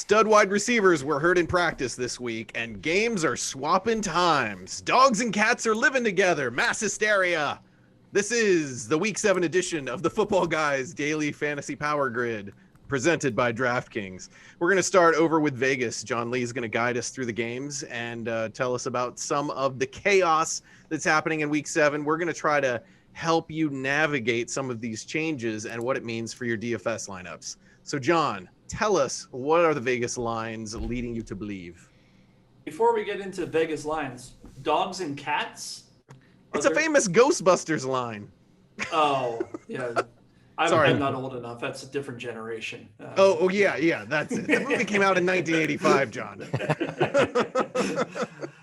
Stud wide receivers were hurt in practice this week, and games are swapping times. Dogs and cats are living together. Mass hysteria. This is the Week 7 edition of the Football Guys Daily Fantasy Power Grid, presented by DraftKings. We're going to start over with Vegas. John Lee is going to guide us through the games and tell us about some of the chaos that's happening in Week 7. We're going to try to help you navigate some of these changes and what it means for your DFS lineups. So, John, tell us, what are the Vegas lines leading you to believe? Before we get into Vegas lines, dogs and cats? It's a famous Ghostbusters line. Oh, yeah. Sorry. I'm not old enough. That's a different generation. Yeah, that's it. The movie came out in 1985, John.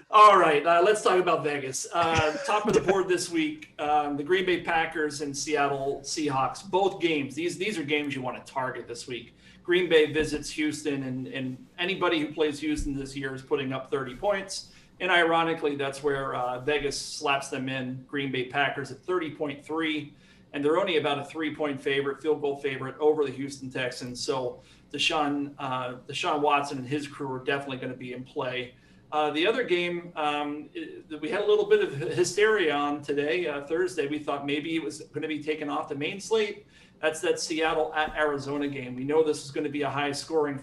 All right, let's talk about Vegas. Top of the board this week, the Green Bay Packers and Seattle Seahawks, both games. These are games you want to target this week. Green Bay visits Houston, and anybody who plays Houston this year is putting up 30 points. And ironically, that's where Vegas slaps them in. Green Bay Packers at 30.3, and they're only about a 3-point favorite, field goal favorite over the Houston Texans. So Deshaun Watson and his crew are definitely going to be in play. The other game, we had a little bit of hysteria on today, Thursday. We thought maybe it was going to be taken off the main slate. That's that Seattle at Arizona game. We know this is going to be a high-scoring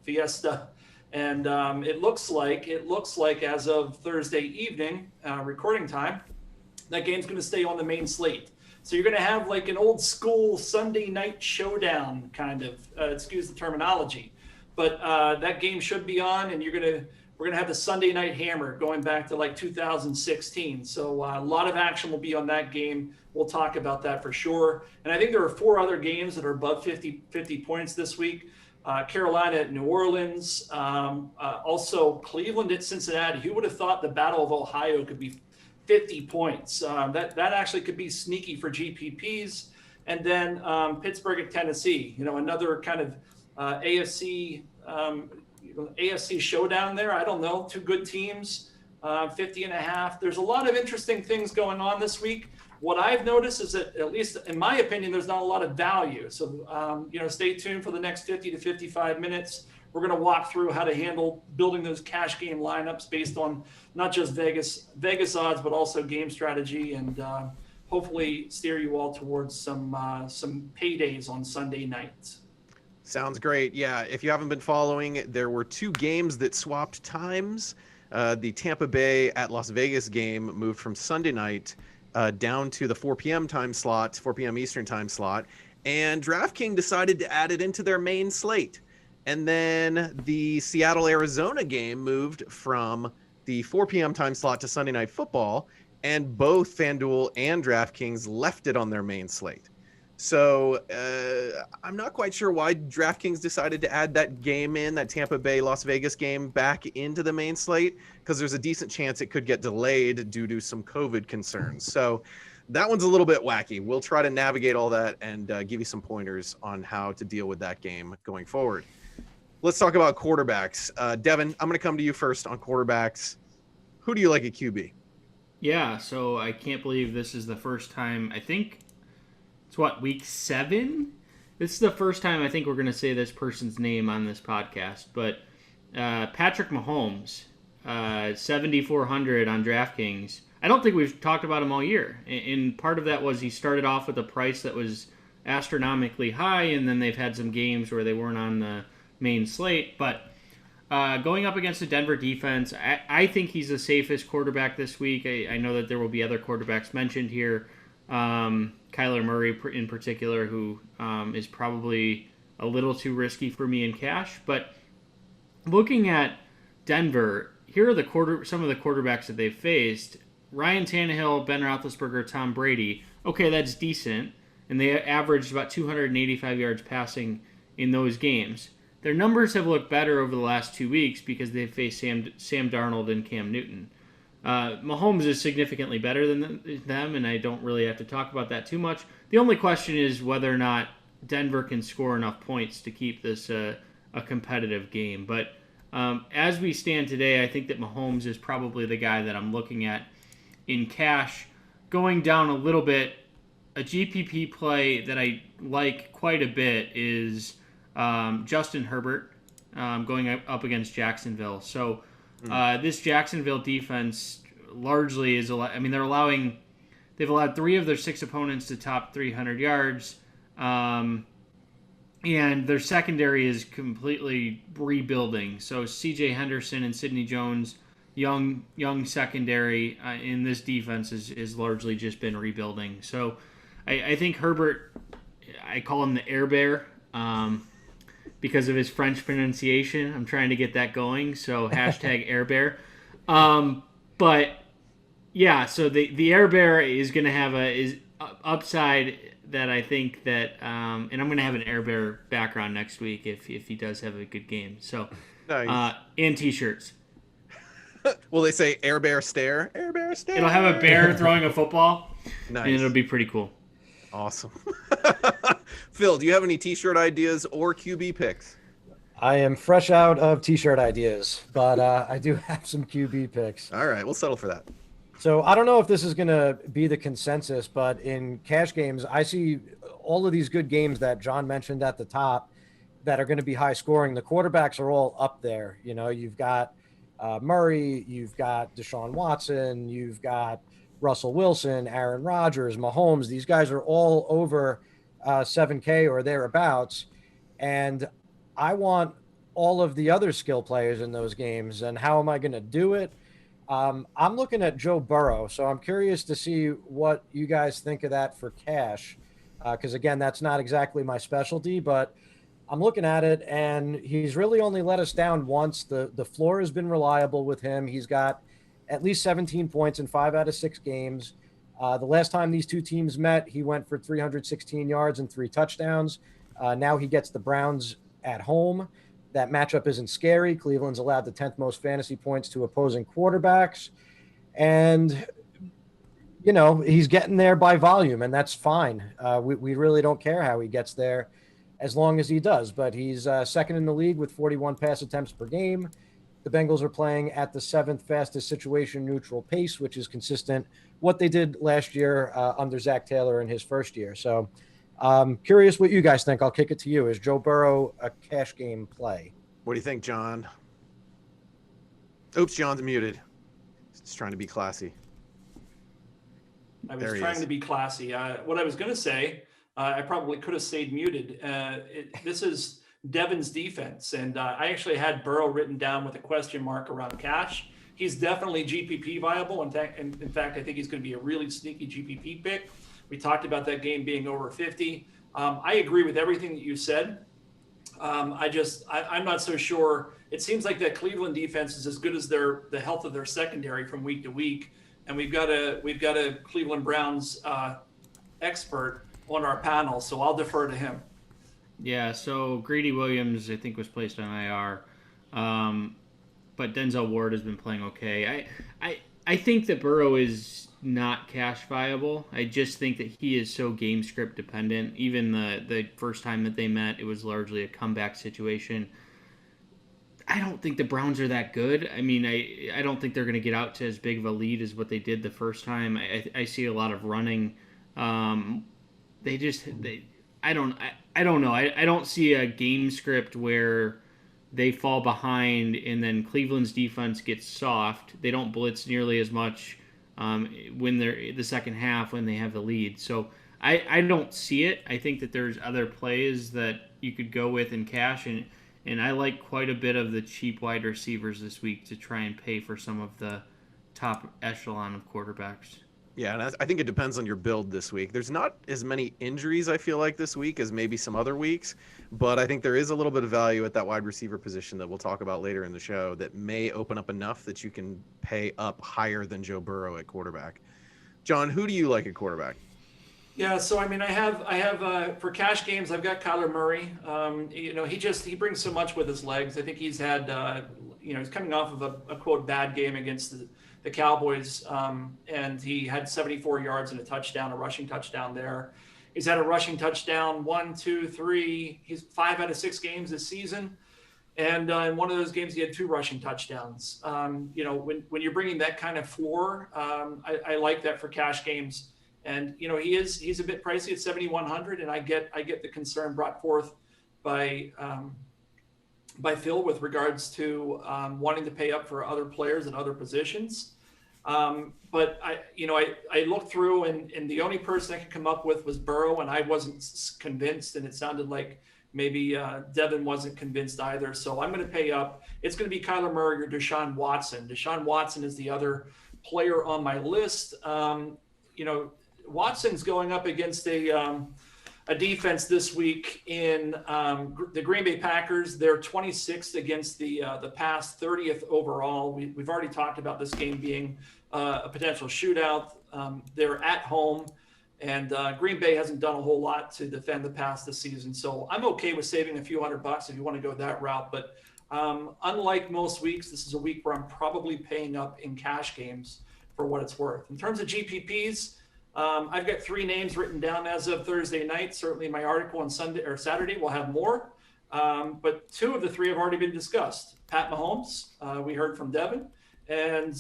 fiesta. And it looks like as of Thursday evening, recording time, that game's going to stay on the main slate. So you're going to have like an old school Sunday night showdown kind of, excuse the terminology, but that game should be on, and we're going to have the Sunday night hammer going back to like 2016. So a lot of action will be on that game. We'll talk about that for sure. And I think there are 4 other games that are above 50 points this week. Carolina at New Orleans, also Cleveland at Cincinnati. Who would have thought the Battle of Ohio could be 50 points? That actually could be sneaky for GPPs. And then Pittsburgh at Tennessee. Another kind of AFC showdown there. I don't know. 2 good teams, 50.5. There's a lot of interesting things going on this week. What I've noticed is that, at least in my opinion, there's not a lot of value. So, stay tuned for the next 50 to 55 minutes. We're going to walk through how to handle building those cash game lineups based on not just Vegas odds, but also game strategy, and hopefully steer you all towards some paydays on Sunday nights. Sounds great. Yeah, if you haven't been following, there were 2 games that swapped times. The Tampa Bay at Las Vegas game moved from Sunday night down to the 4 p.m. time slot, 4 p.m. Eastern time slot, and DraftKings decided to add it into their main slate. And then the Seattle-Arizona game moved from the 4 p.m. time slot to Sunday Night Football, and both FanDuel and DraftKings left it on their main slate. So I'm not quite sure why DraftKings decided to add that game in, that Tampa Bay Las Vegas game, back into the main slate, because there's a decent chance it could get delayed due to some COVID concerns. So that one's a little bit wacky. We'll try to navigate all that and give you some pointers on how to deal with that game going forward. Let's talk about quarterbacks. Devin, I'm going to come to you first on quarterbacks. Who do you like at QB? Yeah, so I can't believe this is the first time, I think, it's week 7? This is the first time I think we're going to say this person's name on this podcast. But Patrick Mahomes, 7,400 on DraftKings. I don't think we've talked about him all year. And part of that was he started off with a price that was astronomically high, and then they've had some games where they weren't on the main slate. But going up against the Denver defense, I think he's the safest quarterback this week. I know that there will be other quarterbacks mentioned here. Kyler Murray in particular, who is probably a little too risky for me in cash. But looking at Denver, here are some of the quarterbacks that they've faced. Ryan Tannehill, Ben Roethlisberger, Tom Brady. Okay, that's decent. And they averaged about 285 yards passing in those games. Their numbers have looked better over the last 2 weeks because they've faced Sam Darnold and Cam Newton. Mahomes is significantly better than them, and I don't really have to talk about that too much. The only question is whether or not Denver can score enough points to keep this a competitive game. But as we stand today, I think that Mahomes is probably the guy that I'm looking at in cash. Going down a little bit, a GPP play that I like quite a bit is Justin Herbert. going up against Jacksonville. So this Jacksonville defense largely is, I mean, they've allowed 3 of their 6 opponents to top 300 yards. And their secondary is completely rebuilding. So C.J. Henderson and Sidney Jones, young secondary in this defense is largely just been rebuilding. So I think Herbert, I call him the Air Bear because of his French pronunciation. I'm trying to get that going. So hashtag Air Bear. But yeah, so the Air Bear is going to have is upside that I think that, and I'm going to have an Air Bear background next week if he does have a good game. So, nice. And T-shirts. Will they say Air Bear Stare? Air Bear Stare. It'll have a bear throwing a football. Nice. And it'll be pretty cool. Awesome. Phil, do you have any T-shirt ideas or QB picks? I am fresh out of T-shirt ideas, but I do have some QB picks. All right, we'll settle for that. So I don't know if this is going to be the consensus, but in cash games, I see all of these good games that John mentioned at the top that are going to be high scoring. The quarterbacks are all up there. You know, you've got Murray, you've got Deshaun Watson, you've got Russell Wilson, Aaron Rodgers, Mahomes. These guys are all over 7K or thereabouts. And I want all of the other skill players in those games. And how am I going to do it? I'm looking at Joe Burrow, so I'm curious to see what you guys think of that for cash. Because, again, that's not exactly my specialty, but I'm looking at it, and he's really only let us down once. The floor has been reliable with him. He's got at least 17 points in 5 out of 6 games. The last time these two teams met, he went for 316 yards and 3 touchdowns. Now he gets the Browns at home. That matchup isn't scary. Cleveland's allowed the 10th most fantasy points to opposing quarterbacks. And, you know, he's getting there by volume, and that's fine. We really don't care how he gets there as long as he does. But he's second in the league with 41 pass attempts per game. The Bengals are playing at the 7th fastest situation neutral pace, which is consistent what they did last year under Zach Taylor in his first year. So curious what you guys think. I'll kick it to you. Is Joe Burrow a cash game play? What do you think, John? Oops, John's muted. He's trying to be classy. I was trying to be classy. What I was going to say, I probably could have stayed muted. This is Devin's defense, and I actually had Burrow written down with a question mark around cash. He's definitely GPP viable. In fact, I think he's going to be a really sneaky GPP pick. We talked about that game being over 50. I agree with everything that you said. I'm not so sure. It seems like that Cleveland defense is as good as the health of their secondary from week to week. And we've got a Cleveland Browns expert on our panel, so I'll defer to him. Yeah, so Greedy Williams, I think, was placed on IR. But Denzel Ward has been playing okay. I think that Burrow is not cash viable. I just think that he is so game script dependent. Even the first time that they met, it was largely a comeback situation. I don't think the Browns are that good. I mean, I don't think they're going to get out to as big of a lead as what they did the first time. I see a lot of running. I don't know. I don't see a game script where they fall behind and then Cleveland's defense gets soft. They don't blitz nearly as much when they're the second half when they have the lead. So I don't see it. I think that there's other plays that you could go with in cash, and I like quite a bit of the cheap wide receivers this week to try and pay for some of the top echelon of quarterbacks. Yeah, and I think it depends on your build this week. There's not as many injuries, I feel like, this week as maybe some other weeks, but I think there is a little bit of value at that wide receiver position that we'll talk about later in the show that may open up enough that you can pay up higher than Joe Burrow at quarterback. John, who do you like at quarterback? Yeah, so I mean, I have for cash games, I've got Kyler Murray. He brings so much with his legs. I think he's had, he's coming off of a quote bad game against the Cowboys, and he had 74 yards and a rushing touchdown there. He's had a rushing touchdown 1, 2, 3. He's 5 out of 6 games this season, and in one of those games he had 2 rushing touchdowns. When you're bringing that kind of floor, I like that for cash games. And he's a bit pricey at $7,100, and I get the concern brought forth by by Phil with regards to wanting to pay up for other players at other positions. But I looked through and the only person I could come up with was Burrow, and I wasn't convinced, and it sounded like maybe Devin wasn't convinced either. So I'm going to pay up. It's going to be Kyler Murray or Deshaun Watson. Deshaun Watson is the other player on my list. Watson's going up against a defense this week in the Green Bay Packers. They're 26th against the pass, 30th overall. We've already talked about this game being a potential shootout. They're at home, and Green Bay hasn't done a whole lot to defend the pass this season. So I'm okay with saving a few $100 if you want to go that route. But unlike most weeks, this is a week where I'm probably paying up in cash games for what it's worth. In terms of GPPs, I've got 3 names written down as of Thursday night. Certainly my article on Sunday or Saturday will have more. But 2 of the 3 have already been discussed. Pat Mahomes, we heard from Devin, and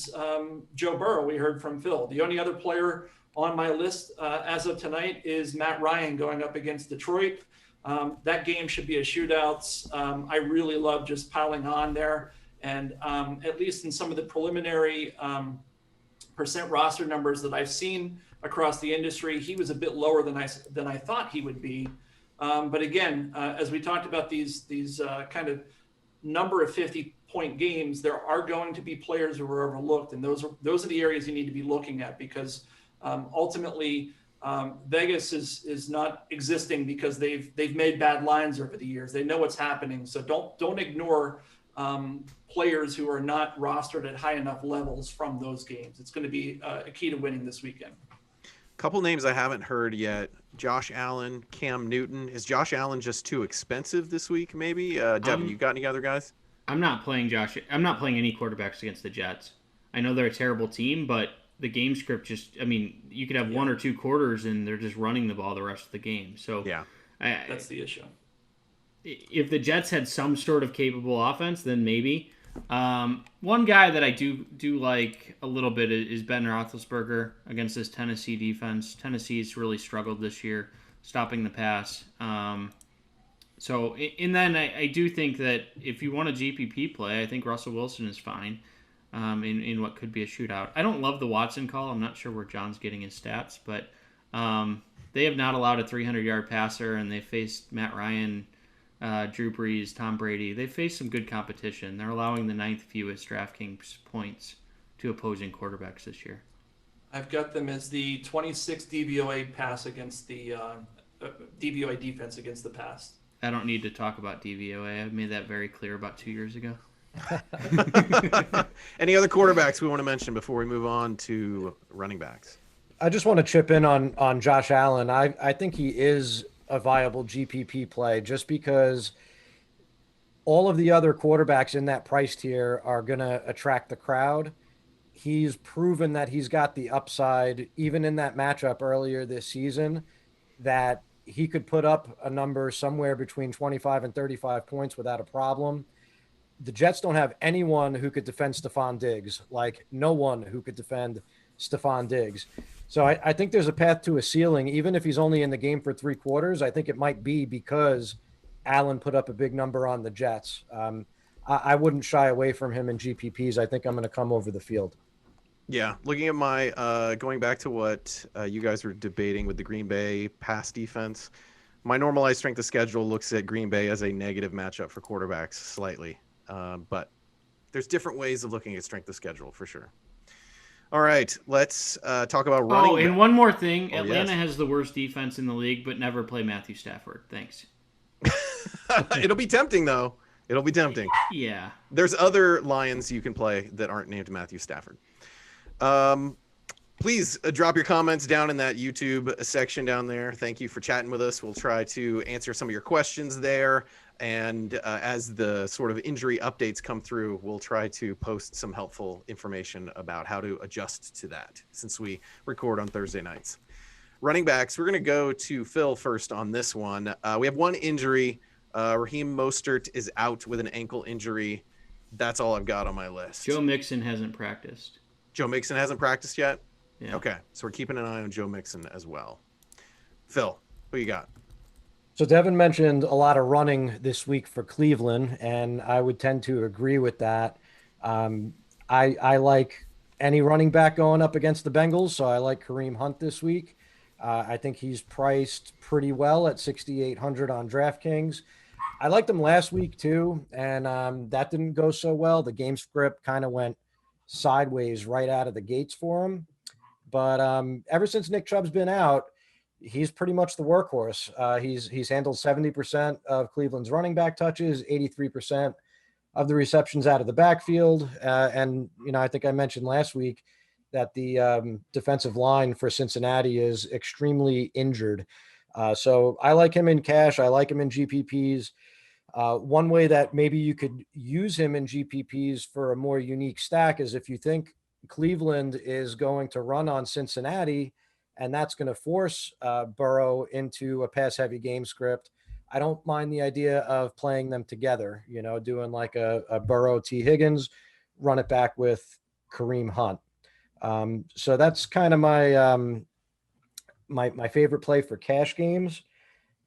Joe Burrow, we heard from Phil. The only other player on my list as of tonight is Matt Ryan going up against Detroit. That game should be a shootout. I really love just piling on there. And at least in some of the preliminary percent roster numbers that I've seen across the industry, he was a bit lower than I thought he would be. But again, as we talked about these kind of number of 50-point games, there are going to be players who are overlooked, and those are the areas you need to be looking at, because ultimately Vegas is not existing because they've made bad lines over the years. They know what's happening, so don't ignore players who are not rostered at high enough levels from those games. It's going to be a key to winning this weekend. Couple names I haven't heard yet: Josh Allen, Cam Newton. Is Josh Allen just too expensive this week? Maybe. Devin, you got any other guys? I'm not playing any quarterbacks against the Jets. I know they're a terrible team, but the game script you could have 1 or 2 quarters and they're just running the ball the rest of the game. So yeah, that's the issue. If the Jets had some sort of capable offense, then maybe. One guy that I do like a little bit is Ben Roethlisberger against this Tennessee defense. Tennessee's really struggled this year stopping the pass. Then I do think that if you want a GPP play, I think Russell Wilson is fine in what could be a shootout. I don't love the Watson call. I'm not sure where John's getting his stats, but they have not allowed a 300-yard passer, and they faced Matt Ryan, Drew Brees, Tom Brady. They face some good competition. They're allowing the 9th fewest DraftKings points to opposing quarterbacks this year. I've got them as the 26th DVOA pass against the DVOA defense against the pass. I don't need to talk about DVOA. I made that very clear about 2 years ago. Any other quarterbacks we want to mention before we move on to running backs? I just want to chip in on Josh Allen. I think he is a viable GPP play just because all of the other quarterbacks in that price tier are going to attract the crowd. He's proven that he's got the upside, even in that matchup earlier this season, that he could put up a number somewhere between 25 and 35 points without a problem. The Jets don't have anyone who could defend Stephon Diggs, like no one who could defend Stephon Diggs. So I think there's a path to a ceiling, even if he's only in the game for 3 quarters. I think it might be because Allen put up a big number on the Jets. I wouldn't shy away from him in GPPs. I think I'm going to come over the field. Yeah, looking at my going back to what you guys were debating with the Green Bay pass defense, my normalized strength of schedule looks at Green Bay as a negative matchup for quarterbacks slightly. But there's different ways of looking at strength of schedule for sure. All right, let's talk about running. Oh, and one more thing. Oh, Atlanta yes. has the worst defense in the league, but never play Matthew Stafford. Thanks. It'll be tempting, though. It'll be tempting. Yeah. There's other Lions you can play that aren't named Matthew Stafford. Please drop your comments down in that YouTube section down there. Thank you for chatting with us. We'll try to answer some of your questions there. And as the sort of injury updates come through, we'll try to post some helpful information about how to adjust to that since we record on Thursday nights. Running backs, we're going to go to Phil first on this one. We have one injury. Raheem Mostert is out with an ankle injury. That's all I've got on my list. Joe Mixon hasn't practiced. Joe Mixon hasn't practiced yet? Yeah. Okay, so we're keeping an eye on Joe Mixon as well. Phil, who you got? So Devin mentioned a lot of running this week for Cleveland, and I would tend to agree with that. Um, I like any running back going up against the Bengals, so I like Kareem Hunt this week. I think he's priced pretty well at 6,800 on DraftKings. I liked him last week too, and that didn't go so well. The game script kind of went sideways right out of the gates for him. But ever since Nick Chubb's been out, he's pretty much the workhorse. He's handled 70% of Cleveland's running back touches, 83% of the receptions out of the backfield. And, I think I mentioned last week that the defensive line for Cincinnati is extremely injured. So I like him in cash. I like him in GPPs. One way that maybe you could use him in GPPs for a more unique stack is if you think Cleveland is going to run on Cincinnati, and that's going to force Burrow into a pass-heavy game script. I don't mind the idea of playing them together, doing like a Burrow T. Higgins, run it back with Kareem Hunt. So that's kind of my favorite play for cash games.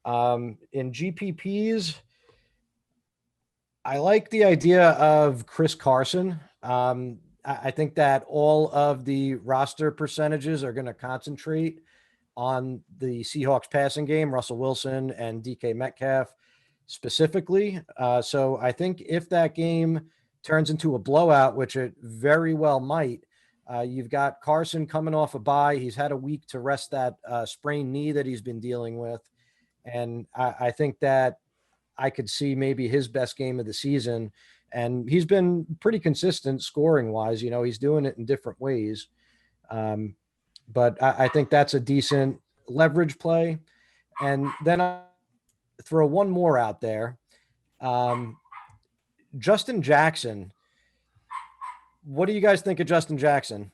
In GPPs, I like the idea of Chris Carson. I think that all of the roster percentages are going to concentrate on the Seahawks passing game, Russell Wilson and DK Metcalf specifically. So I think if that game turns into a blowout, which it very well might, you've got Carson coming off a bye. He's had a week to rest that sprained knee that he's been dealing with. And I think that I could see maybe his best game of the season. And he's been pretty consistent scoring wise. He's doing it in different ways. But I think that's a decent leverage play. And then I throw one more out there. Justin Jackson. What do you guys think of Justin Jackson?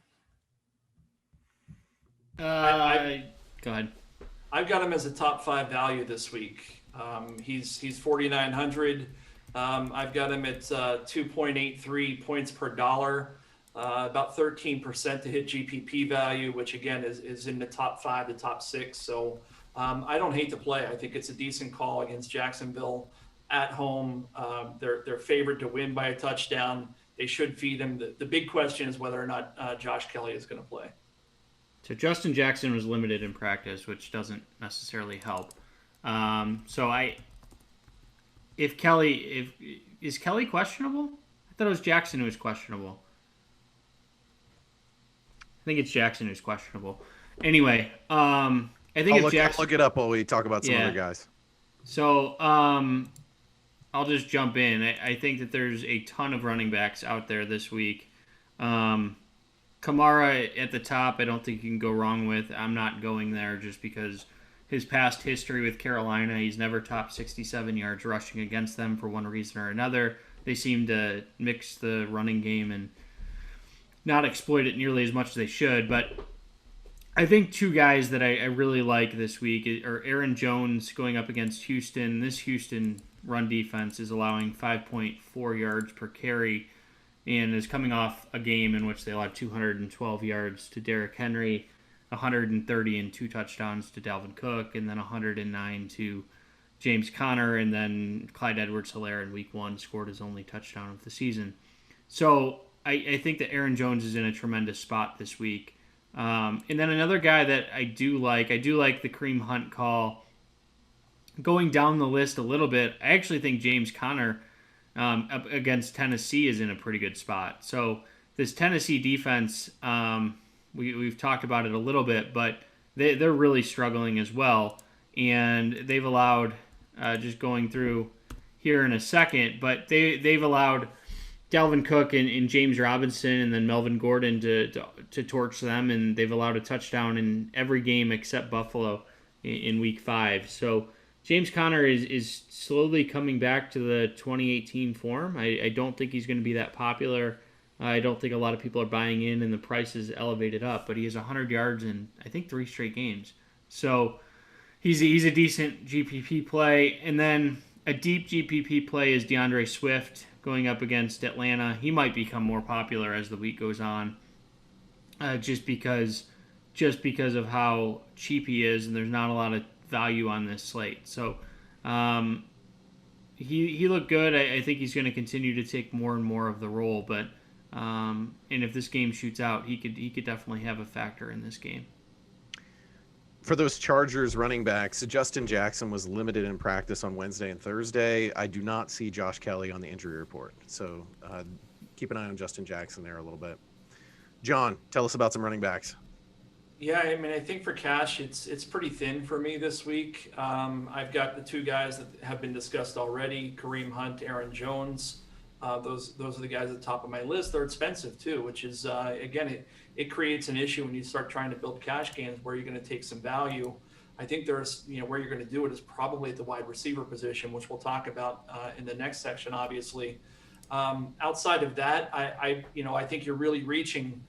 Go ahead. I've got him as a top 5 value this week. He's 4,900. I've got him at 2.83 points per dollar, about 13% to hit GPP value, which again is in the top 5, the top 6. So I don't hate to play. I think it's a decent call against Jacksonville at home. They're favored to win by a touchdown. They should feed him. The big question is whether or not Josh Kelly is going to play. So Justin Jackson was limited in practice, which doesn't necessarily help. If Kelly questionable? I thought it was Jackson who was questionable. I think it's Jackson who's questionable. Anyway, I think I'll Jackson. look it up while we talk about some other guys. So I'll just jump in. I think that there's a ton of running backs out there this week. Kamara at the top, I don't think you can go wrong with. I'm not going there just because his past history with Carolina, he's never topped 67 yards rushing against them for one reason or another. They seem to mix the running game and not exploit it nearly as much as they should. But I think two guys that I really like this week are Aaron Jones going up against Houston. This Houston run defense is allowing 5.4 yards per carry and is coming off a game in which they allowed 212 yards to Derrick Henry, 130 and 2 touchdowns to Dalvin Cook, and then 109 to James Conner, and then Clyde Edwards-Helaire in week 1 scored his only touchdown of the season. So I think that Aaron Jones is in a tremendous spot this week. And then another guy that I do like the Kareem Hunt call. Going down the list a little bit, I actually think James Conner up against Tennessee is in a pretty good spot. So this Tennessee defense, we've talked about it a little bit, but they're really struggling as well. And they've allowed, just going through here in a second, but they've allowed Dalvin Cook and James Robinson and then Melvin Gordon to torch them, and they've allowed a touchdown in every game except Buffalo in week 5. So James Conner is slowly coming back to the 2018 form. I don't think he's going to be that popular. I don't think a lot of people are buying in, and the price is elevated up. But he has 100 yards in, I think, 3 straight games. So he's a decent GPP play. And then a deep GPP play is DeAndre Swift going up against Atlanta. He might become more popular as the week goes on, just because of how cheap he is, and there's not a lot of value on this slate. So He looked good. I think he's going to continue to take more and more of the role, but and if this game shoots out, he could definitely have a factor in this game. For those Chargers running backs, Justin Jackson was limited in practice on Wednesday and Thursday. I do not see Josh Kelly on the injury report, so keep an eye on Justin Jackson there a little bit. John, tell us about some running backs. Yeah, I mean, I think for cash, it's pretty thin for me this week. I've got the two guys that have been discussed already: Kareem Hunt, Aaron Jones. Those are the guys at the top of my list. They're expensive too, which is again, it creates an issue when you start trying to build cash games where you're going to take some value. I think there's where you're going to do it is probably at the wide receiver position, which we'll talk about in the next section, obviously. Outside of that, I think you're really reaching.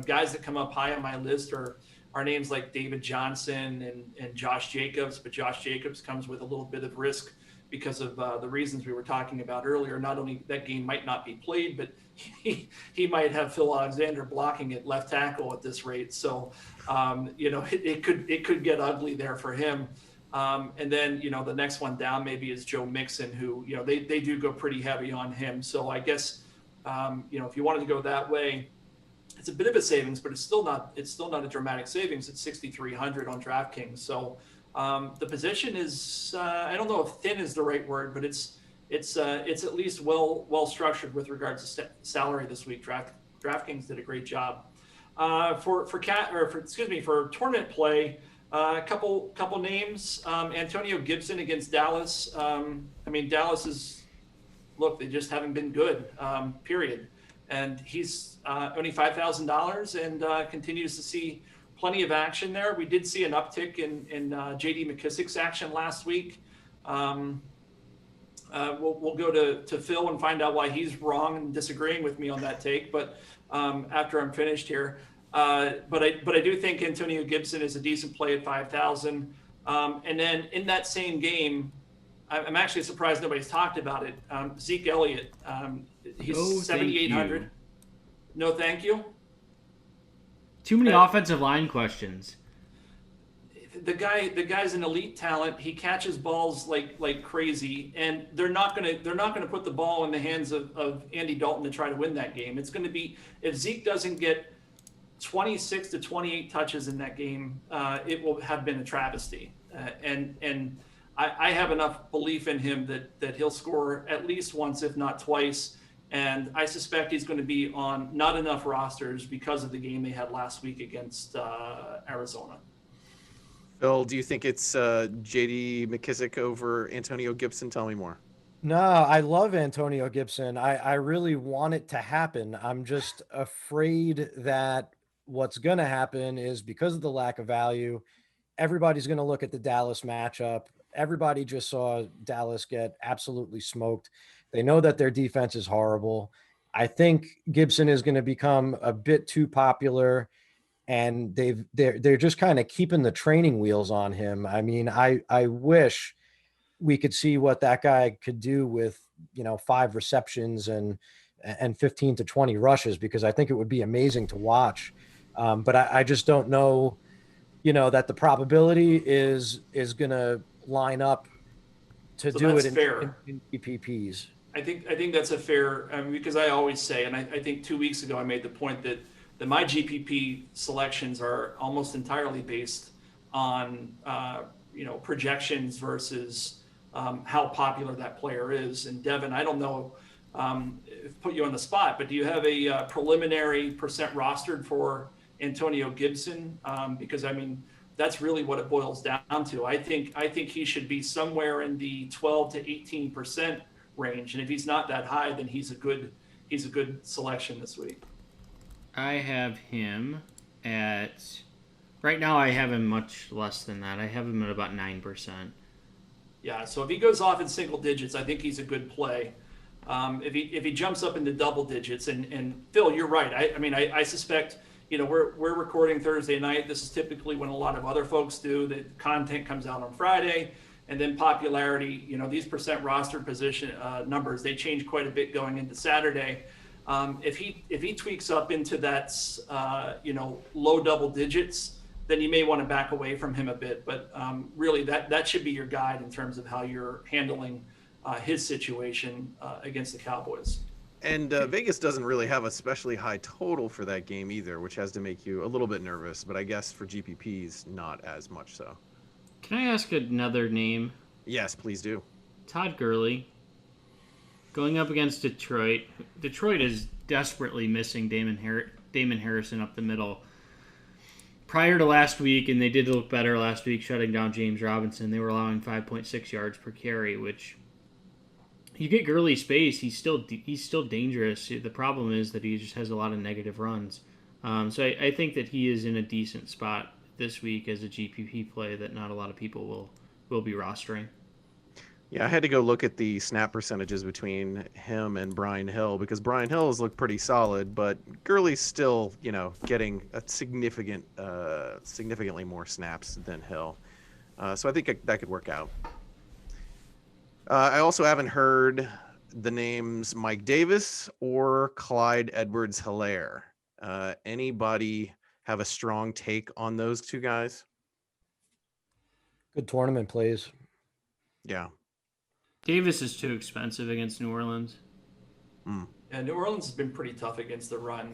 Guys that come up high on my list are names like David Johnson and Josh Jacobs, but Josh Jacobs comes with a little bit of risk because of the reasons we were talking about earlier. Not only that game might not be played, but he might have Phil Alexander blocking at left tackle at this rate. So, it could get ugly there for him. And then, the next one down maybe is Joe Mixon, who, they do go pretty heavy on him. So I guess, if you wanted to go that way, it's a bit of a savings, but it's still not a dramatic savings. It's 6,300 on DraftKings. So the position is, I don't know if thin is the right word, but it's at least well structured with regards to salary this week. DraftKings did a great job. For tournament play, a couple names. Antonio Gibson against Dallas. Dallas they just haven't been good, period. And he's only $5,000 and continues to see plenty of action there. We did see an uptick in J.D. McKissic's action last week. We'll go to Phil and find out why he's wrong and disagreeing with me on that take. But after I'm finished here. But I do think Antonio Gibson is a decent play at 5,000. And then in that same game, I'm actually surprised nobody's talked about it. Zeke Elliott, he's 7,800. No, thank you. Too many offensive line questions. The guy's an elite talent. He catches balls like crazy, and they're not gonna put the ball in the hands of Andy Dalton to try to win that game. It's going to be, if Zeke doesn't get 26 to 28 touches in that game, it will have been a travesty. And I have enough belief in him that he'll score at least once, if not twice. And I suspect he's going to be on not enough rosters because of the game they had last week against Arizona. Phil, do you think it's J.D. McKissic over Antonio Gibson? Tell me more. No, I love Antonio Gibson. I really want it to happen. I'm just afraid that what's going to happen is because of the lack of value, everybody's going to look at the Dallas matchup. Everybody just saw Dallas get absolutely smoked. They know that their defense is horrible. I think Gibson is going to become a bit too popular, and they're just kind of keeping the training wheels on him. I mean, I wish we could see what that guy could do with, 5 receptions and 15 to 20 rushes, because I think it would be amazing to watch. But I just don't know, that the probability is going to line up to do it in PPPs. I think that's a fair, because I always say, and I think 2 weeks ago I made the point that my GPP selections are almost entirely based on projections versus how popular that player is. And Devin, I don't know, put you on the spot, but do you have a preliminary percent rostered for Antonio Gibson? Because that's really what it boils down to. I think he should be somewhere in the 12 to 18% range, and if he's not that high, then he's a good selection this week. I have him at, right now I have him much less than that. I have him at about 9%. Yeah, so if he goes off in single digits, I think he's a good play. If he jumps up into double digits, and Phil, you're right. I suspect, we're recording Thursday night. This is typically when a lot of other folks do. The content comes out on Friday, and then popularity. These percent roster position numbers, they change quite a bit going into Saturday. If he tweaks up into that low double digits, then you may want to back away from him a bit. But really, that should be your guide in terms of how you're handling his situation against the Cowboys. And Vegas doesn't really have a especially high total for that game either, which has to make you a little bit nervous. But I guess for GPPs, not as much so. Can I ask another name? Yes, please do. Todd Gurley going up against Detroit. Detroit is desperately missing Damon Harrison up the middle. Prior to last week, and they did look better last week, shutting down James Robinson, they were allowing 5.6 yards per carry, which you get Gurley space, he's still dangerous. The problem is that he just has a lot of negative runs. So I think that he is in a decent spot this week as a GPP play that not a lot of people will be rostering. Yeah, I had to go look at the snap percentages between him and Brian Hill because Brian Hill has looked pretty solid, but Gurley's still, getting a significantly more snaps than Hill. So I think that could work out. I also haven't heard the names Mike Davis or Clyde Edwards-Helaire. Anybody have a strong take on those two guys? Good tournament plays. Yeah. Davis is too expensive against New Orleans. Yeah, New Orleans has been pretty tough against the run.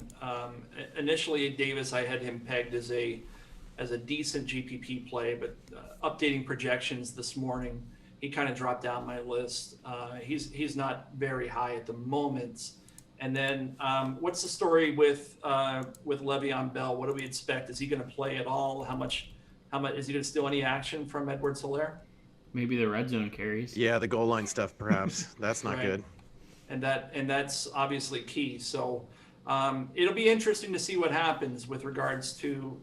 Initially, Davis, I had him pegged as a decent GPP play, but updating projections this morning, he kind of dropped down my list. He's not very high at the moment. And then, what's the story with Le'Veon Bell? What do we expect? Is he going to play at all? How much is he going to steal any action from Edwards-Helaire? Maybe the red zone carries. Yeah, the goal line stuff, perhaps. That's not Right. good. And that's obviously key. So it'll be interesting to see what happens with regards to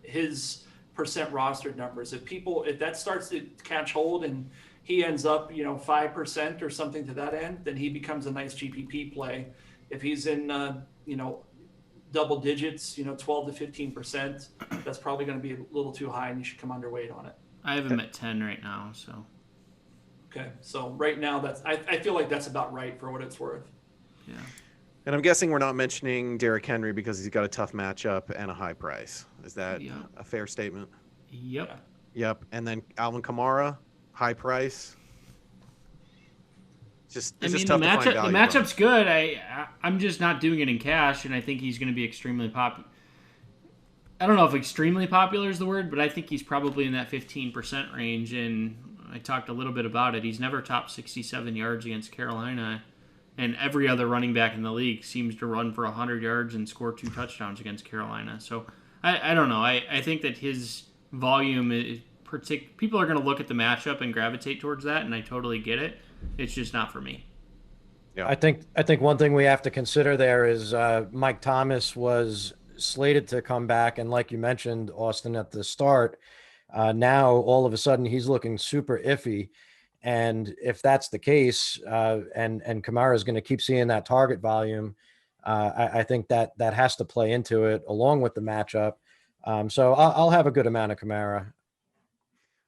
his percent rostered numbers. If that starts to catch hold and he ends up 5% or something to that end, then he becomes a nice GPP play. If he's in double digits, 12 to 15%, that's probably going to be a little too high, and you should come underweight on it. I have him at 10 right now, so. Okay, so right now I feel like that's about right for what it's worth. Yeah. And I'm guessing we're not mentioning Derrick Henry because he's got a tough matchup and a high price. Is that a fair statement? Yep. Yep. And then Alvin Kamara, high price. It's the just tough to find value. The matchup's good. I'm just not doing it in cash, and I think he's going to be extremely popular. I don't know if extremely popular is the word, but I think he's probably in that 15% range, and I talked a little bit about it. He's never topped 67 yards against Carolina, and every other running back in the league seems to run for 100 yards and score 2 touchdowns against Carolina. So I don't know. I think that his volume is people are going to look at the matchup and gravitate towards that, and I totally get it. It's just not for me. Yeah. I think one thing we have to consider there is Mike Thomas was slated to come back, and like you mentioned, Austin, at the start, now all of a sudden he's looking super iffy. And if that's the case, and Kamara is going to keep seeing that target volume, I think that has to play into it along with the matchup. So I'll have a good amount of Kamara.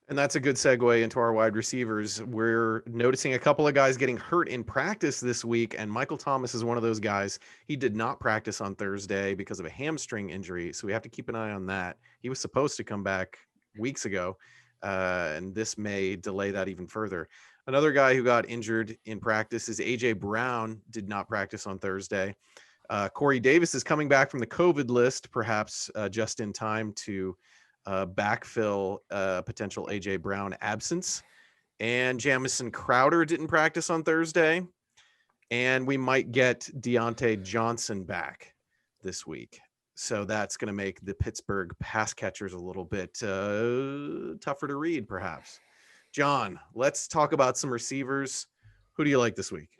And that's a good segue into our wide receivers. We're noticing a couple of guys getting hurt in practice this week, and Michael Thomas is one of those guys. He did not practice on Thursday because of a hamstring injury, so we have to keep an eye on that. He was supposed to come back weeks ago, and this may delay that even further. Another guy who got injured in practice is A.J. Brown, did not practice on Thursday. Corey Davis is coming back from the COVID list, perhaps just in time to backfill potential A.J. Brown absence. And Jamison Crowder didn't practice on Thursday. And we might get Deontay Johnson back this week. So that's going to make the Pittsburgh pass catchers a little bit tougher to read, perhaps. John, let's talk about some receivers. Who do you like this week?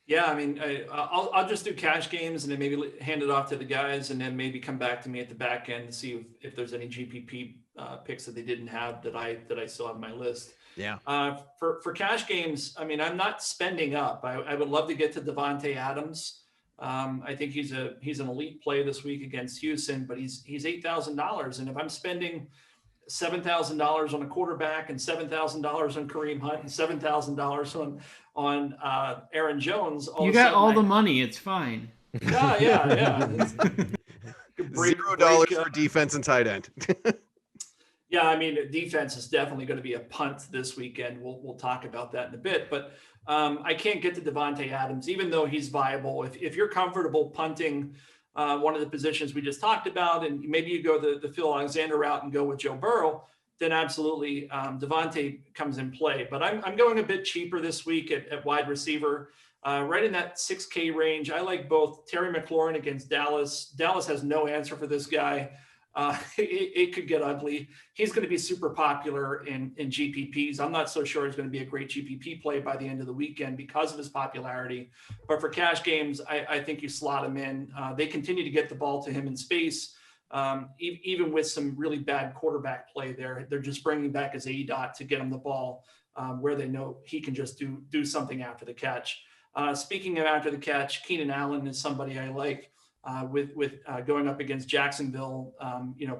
Yeah, I mean, I'll just do cash games and then maybe hand it off to the guys and then maybe come back to me at the back end and see if there's any GPP picks that they didn't have that I still have on my list. Yeah. For cash games, I mean, I'm not spending up. I would love to get to Devontae Adams. I think he's an elite play this week against Houston, but he's $8,000, and if I'm spending $7,000 on a quarterback and $7,000 on Kareem Hunt and $7,000 on Aaron Jones. You got all the money. It's fine. Yeah. $0 for defense and tight end. Yeah, I mean, defense is definitely going to be a punt this weekend. We'll talk about that in a bit, but I can't get to Davante Adams, even though he's viable. If you're comfortable punting one of the positions we just talked about, and maybe you go the Phil Alexander route and go with Joe Burrow, then absolutely Davante comes in play. But I'm going a bit cheaper this week at wide receiver, right in that 6K range. I like both Terry McLaurin against Dallas. Dallas has no answer for this guy. It could get ugly. He's going to be super popular in GPPs. I'm not so sure he's going to be a great GPP play by the end of the weekend because of his popularity. But for cash games, I think you slot him in. They continue to get the ball to him in space, even with some really bad quarterback play there. They're just bringing back his ADOT to get him the ball where they know he can just do something after the catch. Speaking of after the catch, Keenan Allen is somebody I like. With going up against Jacksonville,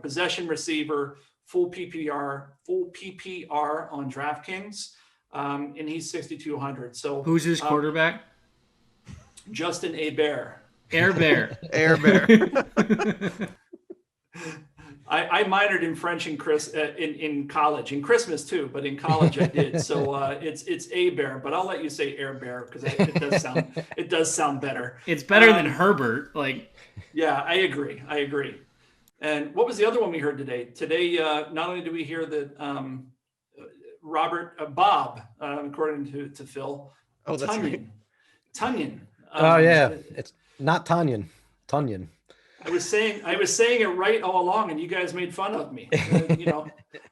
possession receiver, full PPR on DraftKings, and he's 6,200. So who's his quarterback? Justin Herbert. Air Bear. Air Bear. I minored in French in college, in Christmas too, but in college I did. So it's a bear, but I'll let you say Air Bear because it does sound better. It's better than Herbert. Yeah, I agree. And what was the other one we heard today? Today, not only do we hear that Bob, according to Phil, that's right. Tunyon. It's not Tunyon. I was saying it right all along, and you guys made fun of me.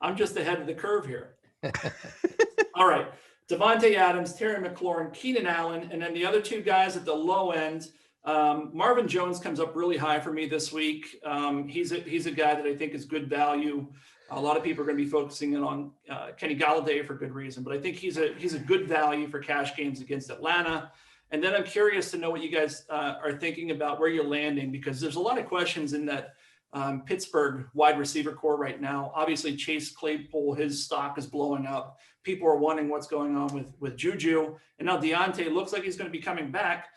I'm just ahead of the curve here. All right, Davante Adams, Terry McLaurin, Keenan Allen, and then the other two guys at the low end. Marvin Jones comes up really high for me this week. He's a guy that I think is good value. A lot of people are going to be focusing in on Kenny Golladay for good reason, but I think he's a good value for cash games against Atlanta. And then I'm curious to know what you guys are thinking about where you're landing, because there's a lot of questions in that Pittsburgh wide receiver core right now. Obviously, Chase Claypool, his stock is blowing up. People are wondering what's going on with Juju. And now Deontay looks like he's going to be coming back.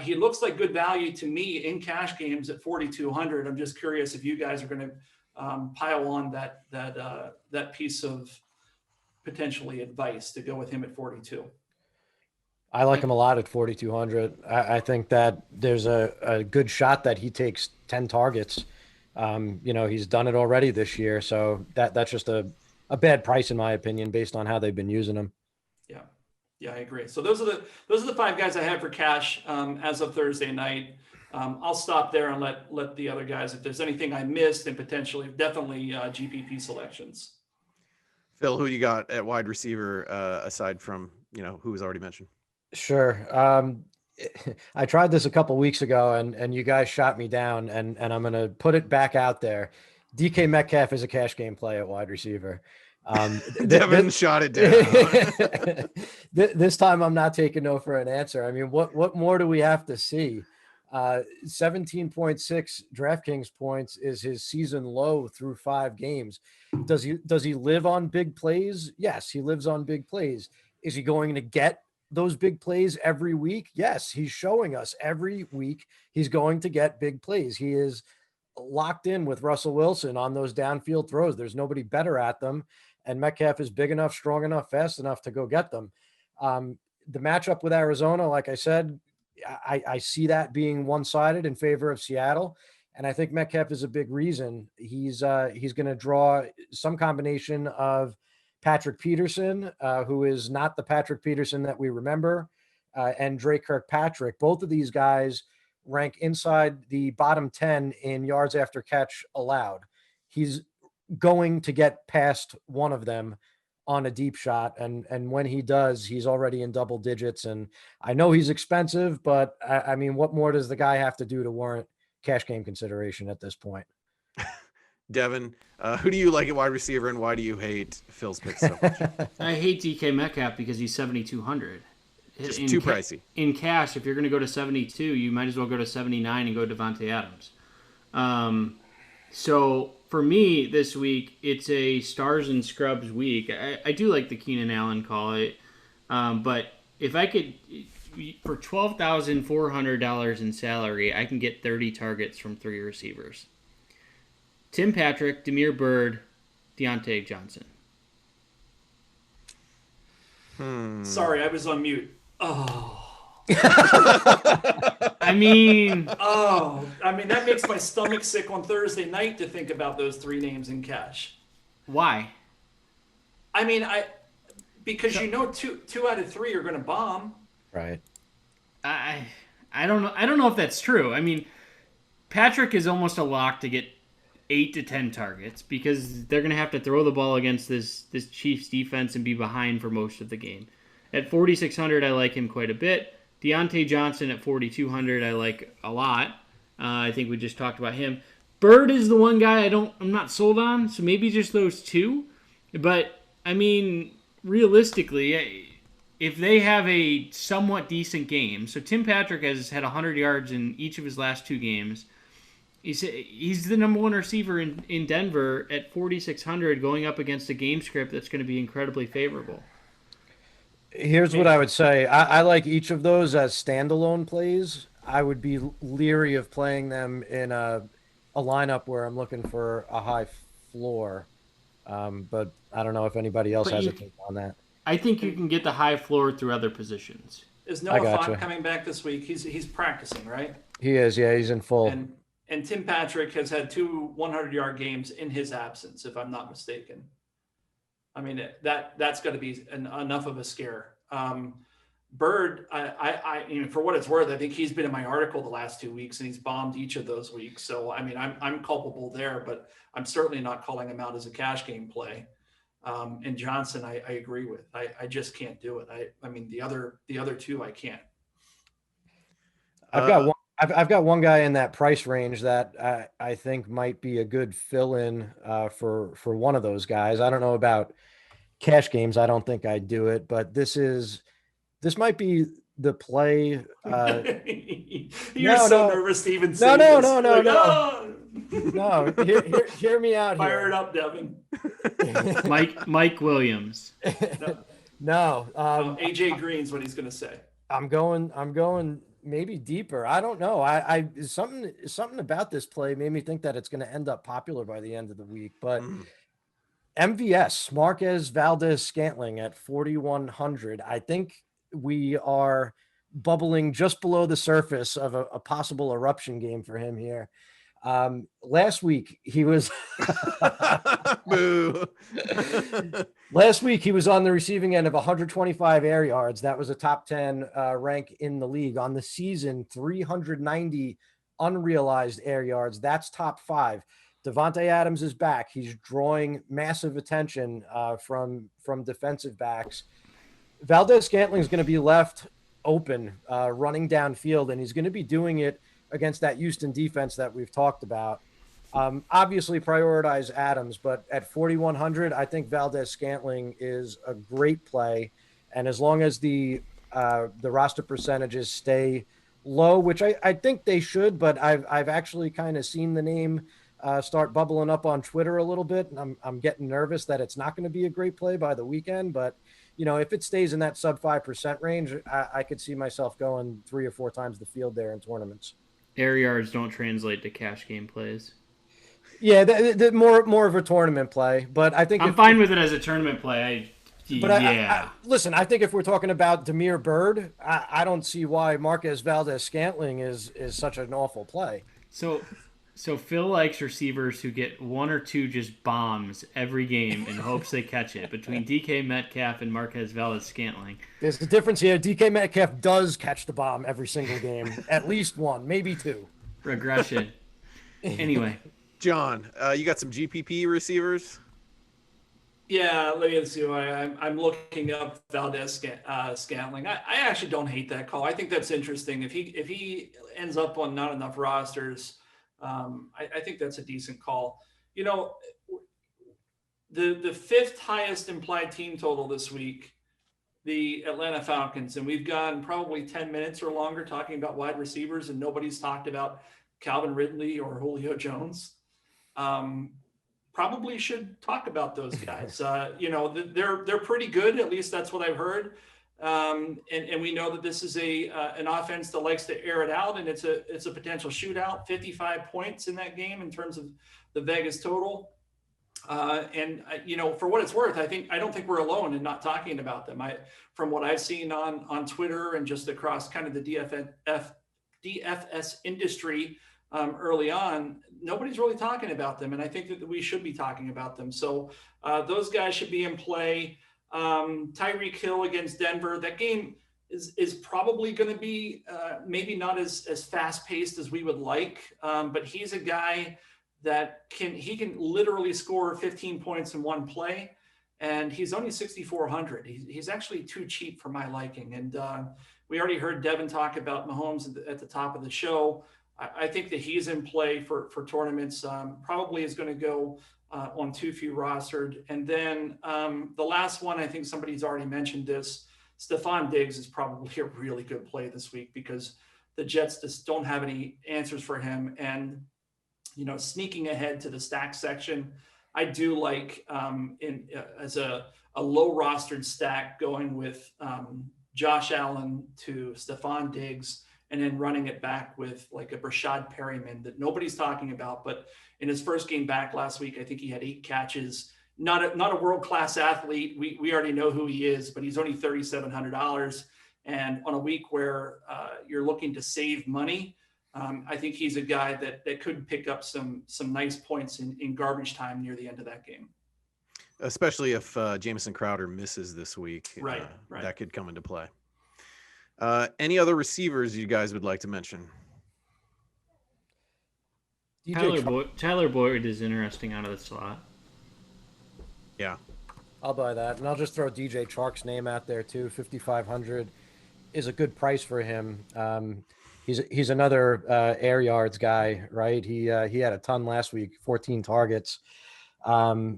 He looks like good value to me in cash games at 4,200. I'm just curious if you guys are going to pile on that piece of potentially advice to go with him at 42. I like him a lot at 4,200. I think that there's a good shot that he takes 10 targets. He's done it already this year. So that's just a bad price, in my opinion, based on how they've been using him. Yeah, I agree. So those are the five guys I have for cash as of Thursday night. I'll stop there and let the other guys, if there's anything I missed, and potentially definitely GPP selections. Phil, who you got at wide receiver aside from who was already mentioned? Sure. I tried this a couple weeks ago and you guys shot me down, and I'm going to put it back out there. DK Metcalf is a cash game play at wide receiver. Devin shot it down. This time I'm not taking no for an answer. I mean, what more do we have to see? 17.6 DraftKings points is his season low through 5 games. Does he live on big plays? Yes, he lives on big plays. Is he going to get those big plays every week? Yes, he's showing us every week he's going to get big plays. He is locked in with Russell Wilson on those downfield throws. There's nobody better at them. And Metcalf is big enough, strong enough, fast enough to go get them. The matchup with Arizona, like I said, I see that being one-sided in favor of Seattle. And I think Metcalf is a big reason. He's going to draw some combination of Patrick Peterson, who is not the Patrick Peterson that we remember, and Drake Kirkpatrick. Both of these guys rank inside the bottom 10 in yards after catch allowed. He's going to get past one of them on a deep shot. And when he does, he's already in double digits. And I know he's expensive, but I mean, what more does the guy have to do to warrant cash game consideration at this point? Devin, who do you like at wide receiver, and why do you hate Phil's picks so much? I hate DK Metcalf because he's 7,200. Just too pricey. In cash, if you're going to go to 72, you might as well go to 79 and go Davante Adams. So for me this week, it's a stars and scrubs week. I do like the Keenan Allen call, but if I could, for $12,400 in salary, I can get 30 targets from 3 receivers. Tim Patrick, Demir Bird, Deontay Johnson. Sorry, I was on mute. Oh. I mean, that makes my stomach sick on Thursday night to think about those three names in cash. why? Because two out of three are going to bomb. Right. I don't know. I don't know if that's true. I mean, Patrick is almost a lock to get 8 to 10 targets because they're going to have to throw the ball against this Chiefs defense and be behind for most of the game. At 4,600, I like him quite a bit. Deontay Johnson at 4,200, I like a lot. I think we just talked about him. Bird is the one guy I'm not sold on, so maybe just those two. But I mean, realistically, if they have a somewhat decent game, so Tim Patrick has had 100 yards in each of his last two games. He's the number one receiver in Denver at 4,600 going up against a game script that's going to be incredibly favorable. Here's what I would say. I like each of those as standalone plays. I would be leery of playing them in a lineup where I'm looking for a high floor. But I don't know if anybody else has a take on that. I think you can get the high floor through other positions. Is Noah Fant coming back this week? He's practicing, right? He is, yeah. He's in full. And Tim Patrick has had 2 100-yard games in his absence, if I'm not mistaken. I mean, that's got to be enough of a scare. Bird, I for what it's worth, I think he's been in my article the last 2 weeks, and he's bombed each of those weeks. So, I mean, I'm culpable there, but I'm certainly not calling him out as a cash game play. And Johnson, I agree with. I just can't do it. I mean, the other two, I can't. I've got one guy in that price range that I think might be a good fill-in for one of those guys. I don't know about cash games. I don't think I'd do it, but this might be the play. You're so nervous to even say no. No, hear me out. Fire it up, Devin. Mike Williams. No. AJ Green's what he's going to say. I'm going maybe deeper. I don't know. I something about this play made me think that it's going to end up popular by the end of the week. But MVS, Marquez Valdes-Scantling at 4,100. I think we are bubbling just below the surface of a possible eruption game for him here. Last week he was Boo. Last week he was on the receiving end of 125 air yards. That was a top 10 rank in the league. On the season, 390 unrealized air yards. That's top 5. Devontae Adams is back. He's drawing massive attention from defensive backs. Valdes-Scantling is going to be left open, running downfield, and he's going to be doing it against that Houston defense that we've talked about. Obviously prioritize Adams, but at 4,100, I think Valdes-Scantling is a great play. And as long as the roster percentages stay low, which I think they should, but I've actually kind of seen the name start bubbling up on Twitter a little bit. And I'm getting nervous that it's not going to be a great play by the weekend, but if it stays in that sub 5% range, I could see myself going 3 or 4 times the field there in tournaments. Air yards don't translate to cash game plays. Yeah, the more of a tournament play, but I think I'm fine with it as a tournament play. Listen, I think if we're talking about Demir Bird, I don't see why Marquez Valdes-Scantling is such an awful play. So Phil likes receivers who get 1 or 2 just bombs every game in hopes they catch it. Between DK Metcalf and Marquez Valdes-Scantling, there's the difference here. DK Metcalf does catch the bomb every single game, at least 1, maybe 2. Regression. Anyway, John, you got some GPP receivers? Yeah, let me see. I'm looking up Valdes-Scantling. I actually don't hate that call. I think that's interesting. If he ends up on not enough rosters. I think that's a decent call. The 5th highest implied team total this week, the Atlanta Falcons, and we've gone probably 10 minutes or longer talking about wide receivers, and nobody's talked about Calvin Ridley or Julio Jones. Probably should talk about those guys. They're pretty good. At least that's what I've heard. And we know that this is an offense that likes to air it out, and it's a potential shootout. 55 points in that game in terms of the Vegas total. For what it's worth, I don't think we're alone in not talking about them. From what I've seen on Twitter and just across kind of the DFS industry early on, nobody's really talking about them, and I think that we should be talking about them. So those guys should be in play. Tyreek Hill against Denver. That game is probably going to be maybe not as fast paced as we would like, but he's a guy that can literally score 15 points in one play, and he's only 6,400. He's actually too cheap for my liking. And we already heard Devin talk about Mahomes at the top of the show. I think that he's in play for tournaments. Probably is going to go on too few rostered. And then the last one, I think somebody's already mentioned this. Stephon Diggs is probably a really good play this week because the Jets just don't have any answers for him. And sneaking ahead to the stack section, I do like as a low rostered stack going with Josh Allen to Stephon Diggs, and then running it back with like a Brashad Perryman that nobody's talking about. But in his first game back last week, I think he had 8 catches. Not a world-class athlete. We already know who he is, but he's only $3,700. And on a week where you're looking to save money, I think he's a guy that could pick up some nice points in garbage time near the end of that game. Especially if Jamison Crowder misses this week. Right. That could come into play. Any other receivers you guys would like to mention? Tyler Boyd is interesting out of the slot. Yeah. I'll buy that. And I'll just throw DJ Chark's name out there too. 5,500 is a good price for him. He's another air yards guy, right? He had a ton last week, 14 targets. Not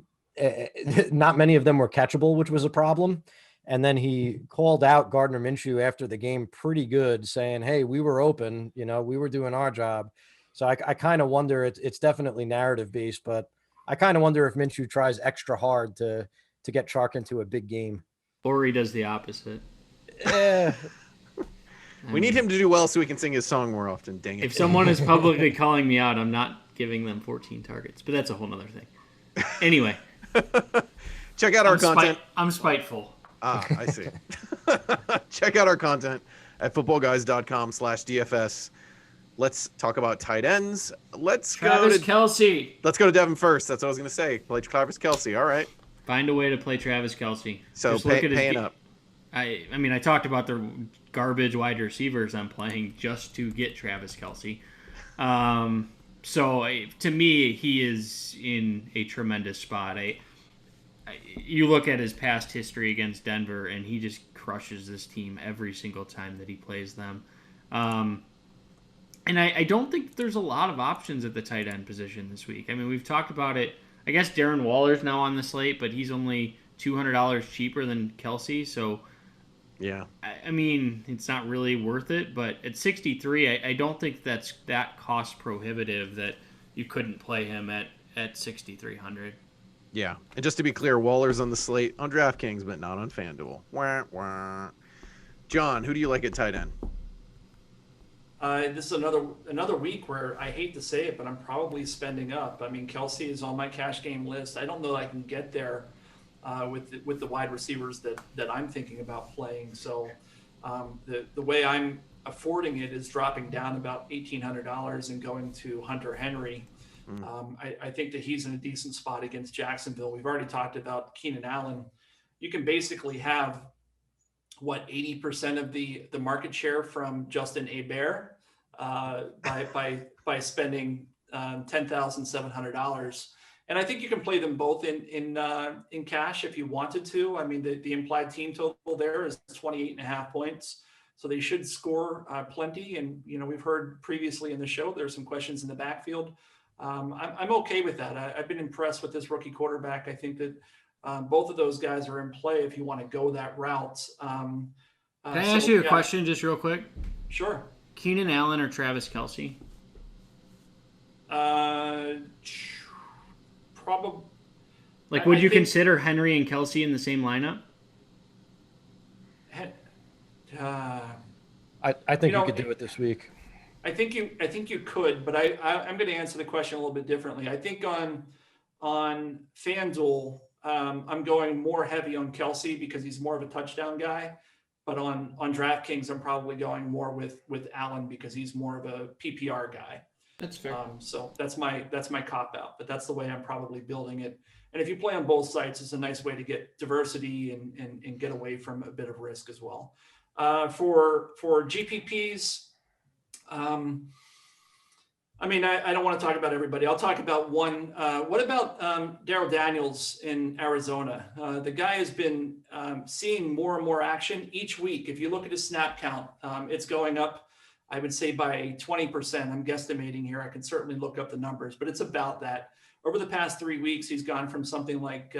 many of them were catchable, which was a problem. And then he called out Gardner Minshew after the game pretty good, saying, hey, we were open, we were doing our job. So I kind of wonder, it's definitely narrative based, but I kind of wonder if Minshew tries extra hard to get Chark into a big game. Or he does the opposite. We need him to do well so we can sing his song more often. Dang it. If someone is publicly calling me out, I'm not giving them 14 targets, but that's a whole nother thing. Anyway. Check out our content. I'm spiteful. I see. Check out our content at footballguys.com/DFS. Let's talk about tight ends. Travis Kelce. Let's go to Devin first. That's what I was going to say. Play Travis Kelce. All right. Find a way to play Travis Kelce. So paying up. I mean, I talked about the garbage wide receivers I'm playing just to get Travis Kelce. So to me, he is in a tremendous spot. You look at his past history against Denver, and he just crushes this team every single time that he plays them. And I don't think there's a lot of options at the tight end position this week. I mean, we've talked about it. I guess Darren Waller's now on the slate, but he's only $200 cheaper than Kelce. So, yeah. I mean, it's not really worth it. But at 63, I don't think that's that cost prohibitive that you couldn't play him at 6,300. Yeah, and just to be clear, Waller's on the slate on DraftKings, but not on FanDuel. Wah, wah. John, who do you like at tight end? This is another week where I hate to say it, but I'm probably spending up. I mean, Kelce is on my cash game list. I don't know that I can get there with the wide receivers that I'm thinking about playing. So the way I'm affording it is dropping down about $1,800 and going to Hunter Henry. I think that he's in a decent spot against Jacksonville. We've already talked about Keenan Allen. You can basically have 80% of the market share from Justin Herbert by spending $10,700. And I think you can play them both in cash if you wanted to. I mean, the implied team total there is 28.5 points. So they should score plenty. And, we've heard previously in the show, there's some questions in the backfield. I'm okay with that. I've been impressed with this rookie quarterback. I think that both of those guys are in play if you want to go that route. Can I ask you a question just real quick? Sure. Keenan Allen or Travis Kelce? Probably. Would you consider Henry and Kelce in the same lineup? Uh, I think you you know, could do it this week. I think you could, but I'm going to answer the question a little bit differently. I think on FanDuel, I'm going more heavy on Kelsey because he's more of a touchdown guy. But on DraftKings, I'm probably going more with Allen because he's more of a PPR guy. That's fair. So that's my cop out, but that's the way I'm probably building it. And if you play on both sites, it's a nice way to get diversity and get away from a bit of risk as well. For GPPs, I don't want to talk about everybody. I'll talk about one. What about Daryl Daniels in Arizona? The guy has been seeing more and more action each week. If you look at his snap count, it's going up, I would say, by 20%. I'm guesstimating here. I can certainly look up the numbers, but it's about that. Over the past 3 weeks, he's gone from something like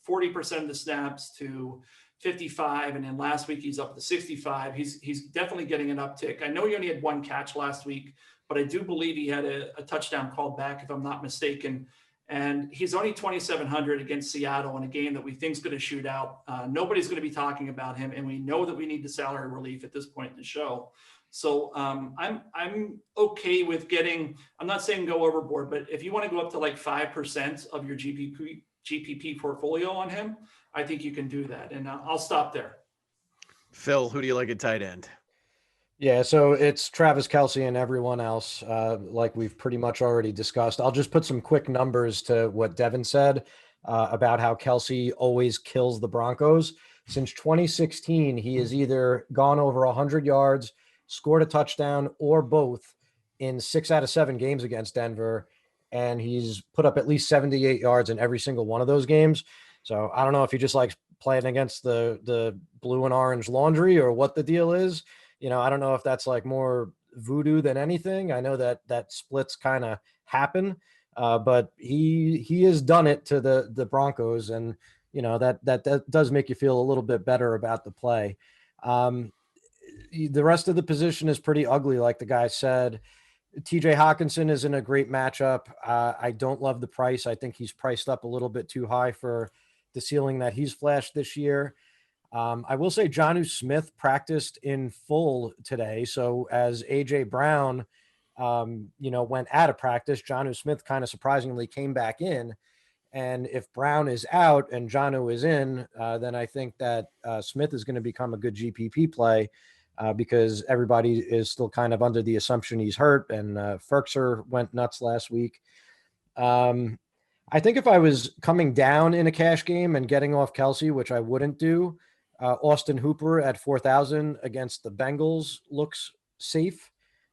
40% of the snaps to 55, and then last week he's up to 65. He's definitely getting an uptick. I know he only had one catch last week, but I do believe he had a touchdown called back, if I'm not mistaken. And he's only 2,700 against Seattle in a game that we think is going to shoot out. Nobody's going to be talking about him, and we know that we need the salary relief at this point in the show. So I'm okay with getting. I'm not saying go overboard, but if you want to go up to like 5% of your GPP portfolio on him, I think you can do that. And I'll stop there. Phil, who do you like at tight end? Yeah, so it's Travis Kelce and everyone else, like we've pretty much already discussed. I'll just put some quick numbers to what Devin said about how Kelce always kills the Broncos. Since 2016, he has either gone over 100 yards, scored a touchdown, or both in 6 out of 7 games against Denver, and he's put up at least 78 yards in every single one of those games. So I don't know if he just likes playing against the blue and orange laundry or what the deal is. I don't know if that's like more voodoo than anything. I know that splits kind of happen, but he has done it to the Broncos, and that does make you feel a little bit better about the play. The rest of the position is pretty ugly, like the guy said. TJ Hawkinson is in a great matchup. I don't love the price. I think he's priced up a little bit too high for the ceiling that he's flashed this year. I will say Jonnu Smith practiced in full today. So as AJ Brown, went out of practice, Jonnu Smith kind of surprisingly came back in. And if Brown is out and Jonnu is in, then I think that Smith is going to become a good GPP play because everybody is still kind of under the assumption he's hurt. And Ferkser went nuts last week. I think if I was coming down in a cash game and getting off Kelce, which I wouldn't do, Austin Hooper at 4,000 against the Bengals looks safe.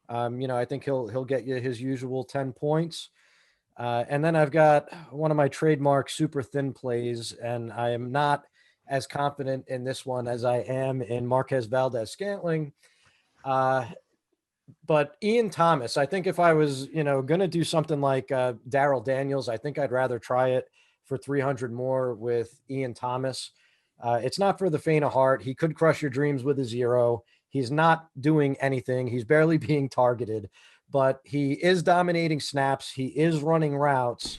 I think he'll get you his usual 10 points. And then I've got one of my trademark super thin plays, and I am not as confident in this one as I am in Marquez Valdes-Scantling. But Ian Thomas, I think if I was, going to do something like Daryl Daniels, I think I'd rather try it for 300 more with Ian Thomas. It's not for the faint of heart. He could crush your dreams with a 0. He's not doing anything. He's barely being targeted, but he is dominating snaps. He is running routes.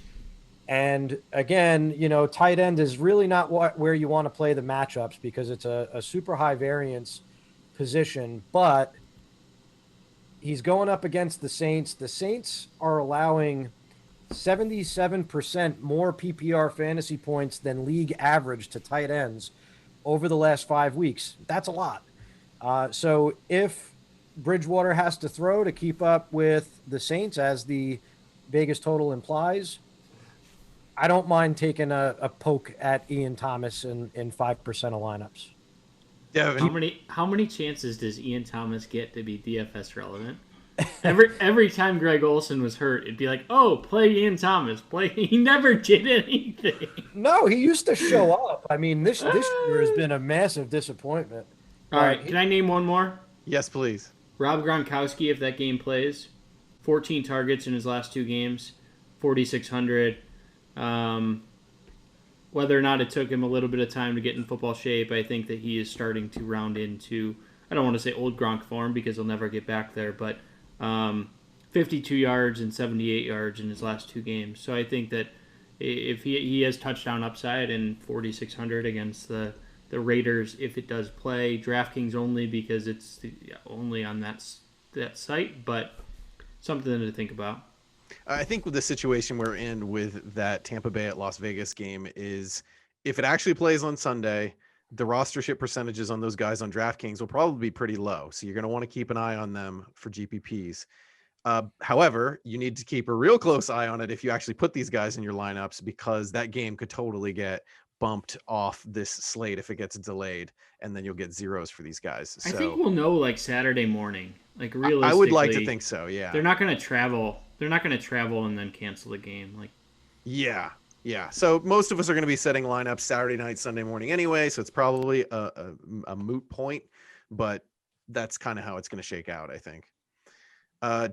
And again, tight end is really not where you want to play the matchups because it's a super high variance position, but he's going up against the Saints. The Saints are allowing 77% more PPR fantasy points than league average to tight ends over the last 5 weeks. That's a lot. So if Bridgewater has to throw to keep up with the Saints, as the Vegas total implies, I don't mind taking a poke at Ian Thomas in 5% of lineups. How many chances does Ian Thomas get to be DFS relevant? Every time Greg Olsen was hurt, it'd be like, oh, play Ian Thomas. He never did anything. No, he used to show up. I mean, this year has been a massive disappointment. All right, can I name one more? Yes, please. Rob Gronkowski, if that game plays, 14 targets in his last 2 games, 4,600. Whether or not it took him a little bit of time to get in football shape, I think that he is starting to round into, I don't want to say old Gronk form because he'll never get back there, but 52 yards and 78 yards in his last 2 games. So I think that if he has touchdown upside and 4,600 against the the Raiders if it does play. DraftKings only because it's only on that site, but something to think about. I think with the situation we're in with that Tampa Bay at Las Vegas game is if it actually plays on Sunday, the rostership percentages on those guys on DraftKings will probably be pretty low. So you're going to want to keep an eye on them for GPPs. However, you need to keep a real close eye on it if you actually put these guys in your lineups, because that game could totally get bumped off this slate if it gets delayed, and then you'll get zeros for these guys. So I think we'll know like Saturday morning. Like realistically, I would like to think so. Yeah, they're not going to travel. They're not going to travel and then cancel the game. Like, yeah. So most of us are going to be setting lineups Saturday night, Sunday morning anyway. So it's probably a moot point, but that's kind of how it's going to shake out, I think.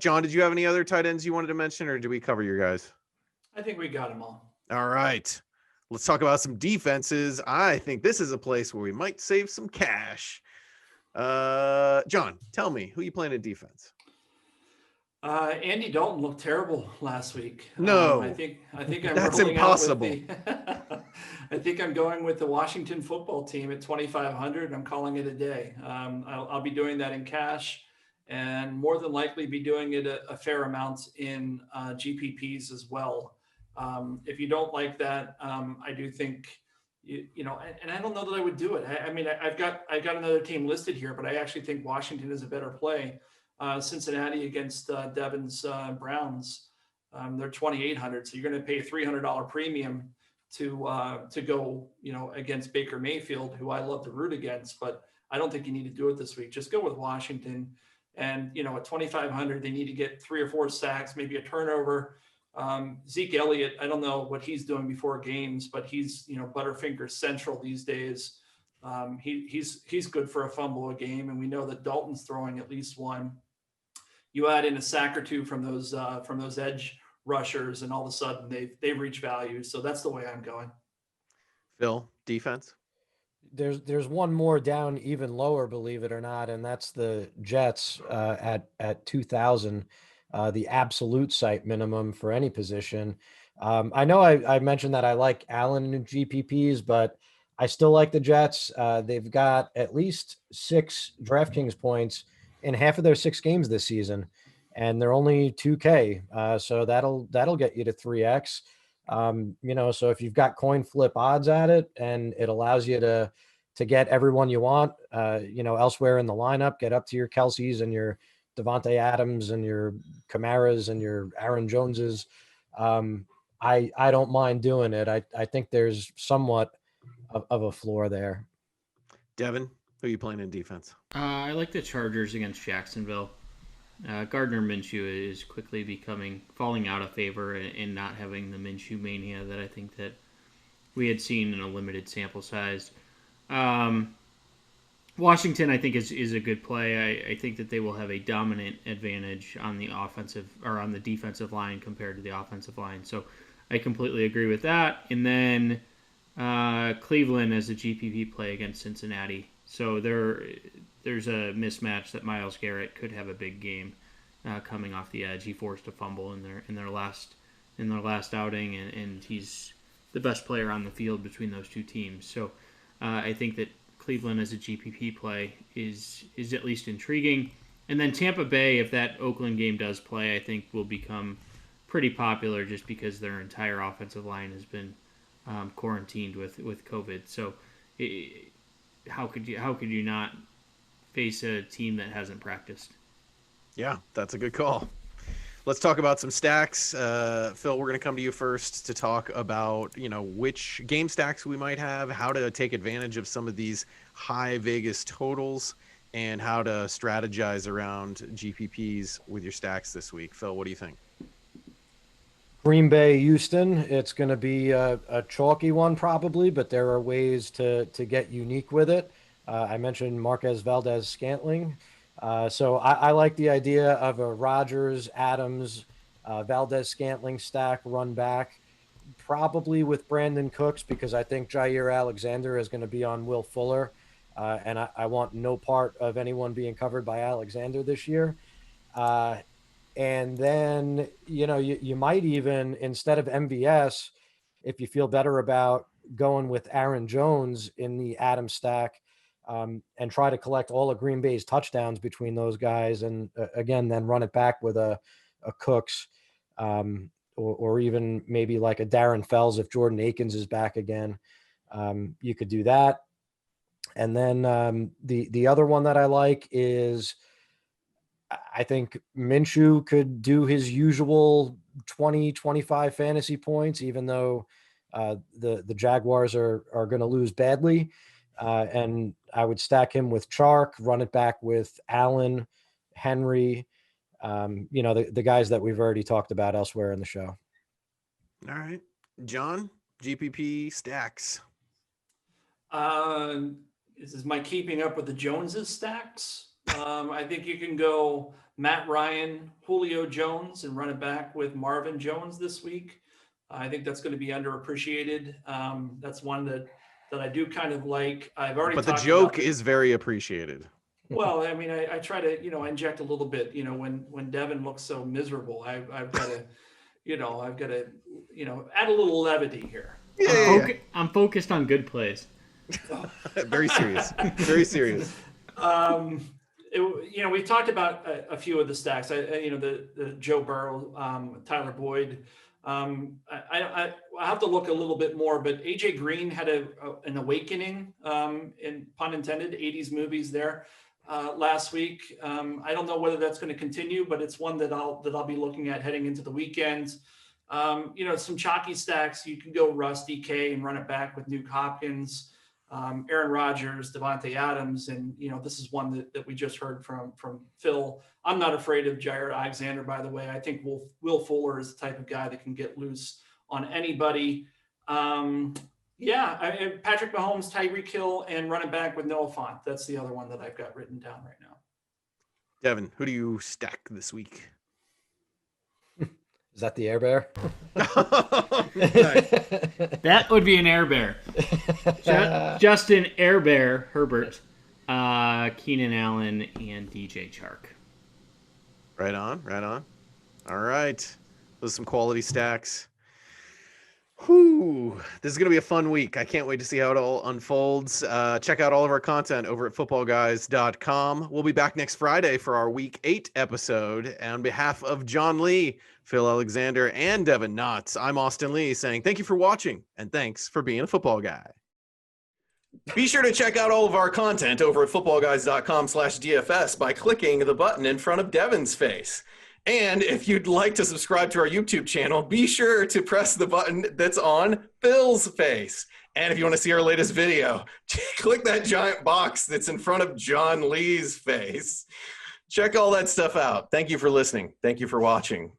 John, did you have any other tight ends you wanted to mention, or did we cover your guys? I think we got them all. All right. Let's talk about some defenses. I think this is a place where we might save some cash. John, tell me, who you playing in defense? Andy Dalton looked terrible last week. No, I think I'm that's rolling impossible. I think I'm going with the Washington football team at 2,500. I'm calling it a day. I'll be doing that in cash, and more than likely be doing it a fair amount in GPPs as well. If you don't like that, I do think you know, and I don't know that I would do it. I mean, I've got another team listed here, but I actually think Washington is a better play. Cincinnati against Devon's Browns, they're 2,800, so you're going to pay a $300 premium to go, you know, against Baker Mayfield, who I love to root against, but I don't think you need to do it this week. Just go with Washington, and you know, at 2,500, they need to get 3 or 4 sacks, maybe a turnover. Zeke Elliott, I don't know what he's doing before games, but he's, you know, Butterfinger Central these days. He's good for a fumble a game, and we know that Dalton's throwing at least one. You add in a sack or two from those edge rushers, and all of a sudden they've reached value. So that's the way I'm going. Phil, defense. There's one more down even lower, believe it or not, and that's the Jets at 2,000, the absolute site minimum for any position. I know I mentioned that I like Allen in GPPs, but I still like the Jets. They've got at least 6 DraftKings points in half of their 6 games this season, and they're only 2K. So that'll get you to 3X. You know, so if you've got coin flip odds at it, and it allows you to get everyone you want, you know, elsewhere in the lineup, get up to your Kelce's and your Devontae Adams and your Kamaras and your Aaron Joneses. I don't mind doing it. I think there's somewhat of a floor there. Devin, who are you playing in defense? I like the Chargers against Jacksonville. Gardner Minshew is quickly falling out of favor and not having the Minshew mania that I think that we had seen in a limited sample size. Washington, I think, is a good play. I think that they will have a dominant advantage on the offensive or on the defensive line compared to the offensive line. So I completely agree with that. And then Cleveland as a GPP play against Cincinnati. So there's a mismatch that Myles Garrett could have a big game coming off the edge. He forced a fumble in their last outing, and he's the best player on the field between those two teams. So I think that Cleveland as a GPP play is at least intriguing. And then Tampa Bay, if that Oakland game does play, I think will become pretty popular just because their entire offensive line has been quarantined with COVID. So how could you not face a team that hasn't practiced? Yeah, that's a good call. Let's talk about some stacks. Phil, we're going to come to you first to talk about, you know, which game stacks we might have, how to take advantage of some of these high Vegas totals, and how to strategize around GPPs with your stacks this week. Phil, what do you think? Green Bay, Houston. It's going to be a chalky one probably, but there are ways to get unique with it. I mentioned Marquez Valdez-Scantling. So I like the idea of a Rodgers, Adams, Valdez-Scantling stack run back, probably with Brandon Cooks, because I think Jair Alexander is going to be on Will Fuller, and I want no part of anyone being covered by Alexander this year. And then, you know, you might even, instead of MVS, if you feel better about going with Aaron Jones in the Adams stack, and try to collect all of Green Bay's touchdowns between those guys. And again, then run it back with a Cooks, or even maybe like a Darren Fells if Jordan Akins is back again. You could do that. And then the other one that I like is, I think Minshew could do his usual 20, 25 fantasy points, even though the Jaguars are going to lose badly. And I would stack him with Chark, run it back with Allen, Henry, the guys that we've already talked about elsewhere in the show. All right. John, GPP stacks. This is my keeping up with the Joneses stacks. I think you can go Matt Ryan, Julio Jones, and run it back with Marvin Jones this week. I think that's going to be underappreciated. That's one that I do kind of like. I've already. But the joke is very appreciated. Well, I mean, I try to, inject a little bit. When Devin looks so miserable, I've got to, add a little levity here. I'm focused on good plays. Very serious. Very serious. We've talked about a few of the stacks. The Joe Burrow, Tyler Boyd. I have to look a little bit more, but AJ Green had an awakening, in pun intended, 80s movies there last week. I don't know whether that's going to continue, but it's one that I'll be looking at heading into the weekend. Some chalky stacks. You can go Russ DK and run it back with Nuke Hopkins, Aaron Rodgers, Devontae Adams, and this is one that we just heard from Phil. I'm not afraid of Jair Alexander, by the way. I think Will Fuller is the type of guy that can get loose on anybody. Patrick Mahomes, Tyreek Hill, and run it back with Noah Fant. That's the other one that I've got written down right now. Devin, who do you stack this week? Is that the Air Bear? That would be an Air Bear. Justin Air Bear Herbert, Keenan Allen, and DJ Chark. Right on. All right. Those are some quality stacks. Whew. This is going to be a fun week. I can't wait to see how it all unfolds. Check out all of our content over at footballguys.com. We'll be back next Friday for our Week 8 episode. And on behalf of John Lee, Phil Alexander, and Devin Knotts, I'm Austin Lee saying thank you for watching and thanks for being a football guy. Be sure to check out all of our content over at footballguys.com/DFS by clicking the button in front of Devin's face. And if you'd like to subscribe to our YouTube channel, be sure to press the button that's on Phil's face. And if you want to see our latest video, click that giant box that's in front of John Lee's face. Check all that stuff out. Thank you for listening. Thank you for watching.